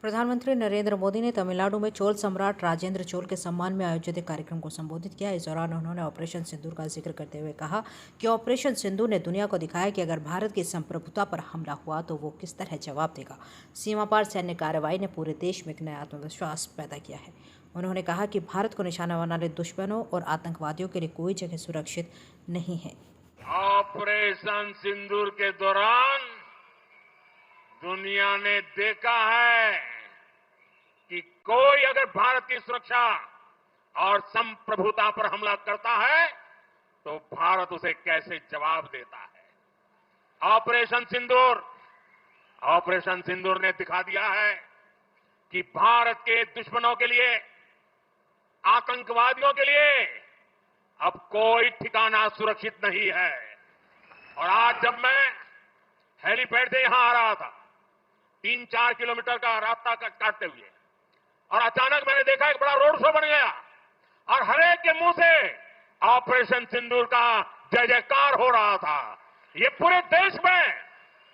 प्रधानमंत्री नरेंद्र मोदी ने तमिलनाडु में चोल सम्राट राजेंद्र चोल के सम्मान में आयोजित एक कार्यक्रम को संबोधित किया। इस दौरान उन्होंने ऑपरेशन सिंदूर का जिक्र करते हुए कहा कि ऑपरेशन सिंदूर ने दुनिया को दिखाया कि अगर भारत की संप्रभुता पर हमला हुआ तो वो किस तरह जवाब देगा। सीमा पार सैन्य कार्रवाई ने पूरे देश में एक नया आत्मविश्वास पैदा किया है। उन्होंने कहा कि भारत को निशाना बनाने दुश्मनों और आतंकवादियों के लिए कोई जगह सुरक्षित नहीं है। ऑपरेशन सिंदूर के दौरान दुनिया ने देखा है कि कोई अगर भारत की सुरक्षा और संप्रभुता पर हमला करता है तो भारत उसे कैसे जवाब देता है। ऑपरेशन सिंदूर ने दिखा दिया है कि भारत के दुश्मनों के लिए, आतंकवादियों के लिए अब कोई ठिकाना सुरक्षित नहीं है। और आज जब मैं हेलीपैड से यहां आ रहा था 3-4 किलोमीटर का रास्ता काटते हुए, और अचानक मैंने देखा एक बड़ा रोड शो बन गया और हरेक के मुंह से ऑपरेशन सिंदूर का जय जयकार हो रहा था। ये पूरे देश में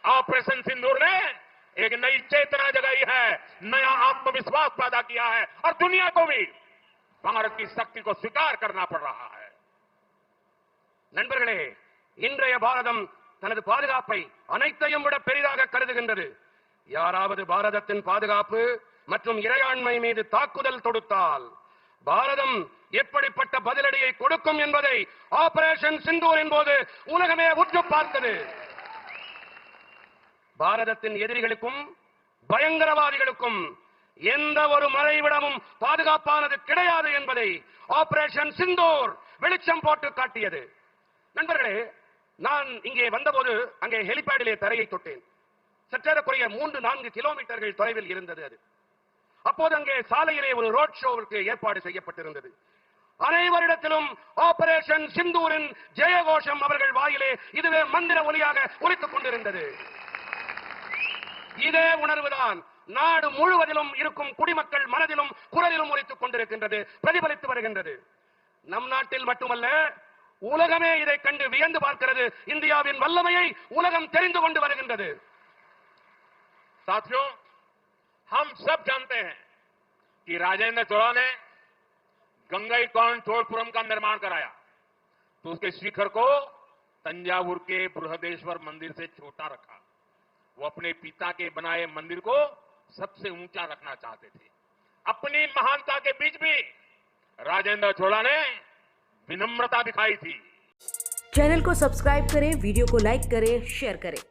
ऑपरेशन सिंदूर ने एक नई चेतना जगाई है, नया आत्मविश्वास पैदा किया है और दुनिया को भी भारत की शक्ति को स्वीकार करना पड़ रहा है। நண்பர்களே, இன்றைய பாரதம் தனது பாதுகாப்பை அனைத்தையும் விட பெரிதாக கருதுகின்றது. யாராவது பாரதத்தின் பாதுகாப்பு மற்றும் இறையாண்மை மீது தாக்குதல் தொடுத்தால் பாரதம் எப்படிப்பட்ட பதிலடியை கொடுக்கும் என்பதை ஆபரேஷன் சிந்தூரின் போது உலகமே உற்று பார்த்தது. பாரதத்தின் எதிரிகளுக்கும் பயங்கரவாதிகளுக்கும் எந்த ஒரு மறைவிடமும் பாதுகாப்பானது கிடையாது என்பதை ஆபரேஷன் சிந்தூர் வெளிச்சம் போட்டு காட்டியது. நண்பர்களே, நான் இங்கே வந்தபோது அங்கே ஹெலிபேடிலே தரையை தொட்டேன். சற்றேறக்குறைய 3-4 கிலோமீட்டர்கள் தொலைவில் இருந்தது அது. அப்போது அங்கே சாலையிலே ஒரு ரோட் ஷோவுக்கு ஏற்பாடு செய்யப்பட்டிருந்தது. அனைவரிடத்திலும் ஆபரேஷன் சிந்தூரின் ஜெயகோஷம் அவர்கள் வாயிலே இதுவே மந்திர ஒலியாக ஒலித்துக் கொண்டிருந்தது. இதே உணர்வுதான் நாடு முழுவதிலும் இருக்கும் குடிமக்கள் மனதிலும் குரலிலும் ஒலித்துக் கொண்டிருக்கின்றது, பிரதிபலித்து வருகின்றது. நம் நாட்டில் மட்டுமல்ல, உலகமே இதை கண்டு வியந்து பார்க்கிறது. இந்தியாவின் வல்லமையை உலகம் தெரிந்து கொண்டு வருகின்றது. साथियों, हम सब जानते हैं कि राजेंद्र चोला ने गंगईकोंड चोलपुरम का निर्माण कराया तो उसके शिखर को तंजावुर के बृहदेश्वर मंदिर से छोटा रखा। वो अपने पिता के बनाए मंदिर को सबसे ऊंचा रखना चाहते थे। अपनी महानता के बीच भी राजेंद्र चोला ने विनम्रता दिखाई थी। चैनल को सब्सक्राइब करें, वीडियो को लाइक करें, शेयर करें।